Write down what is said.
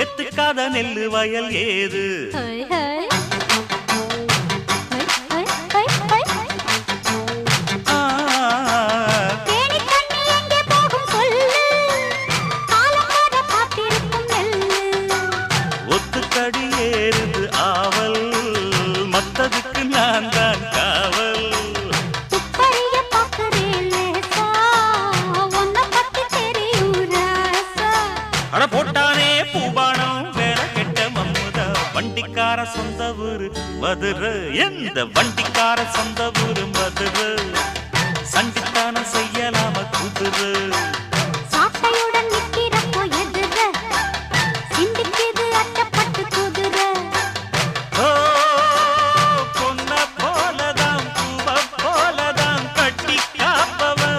எத்துக்காத நெல்லு வயல் ஏது ஒத்துக்கடி ஏறுது ஆவல் மத்ததுக்கு நான் தான் காவல் அட போட்டானே பூபானம் வேற கெட்ட மம்முதா வண்டிக்கார சொந்த ஊரு மதுரை எந்த வண்டிக்கார சொந்த ஊரு மதுரை சண்டித்தான செய்யலாம குதிரை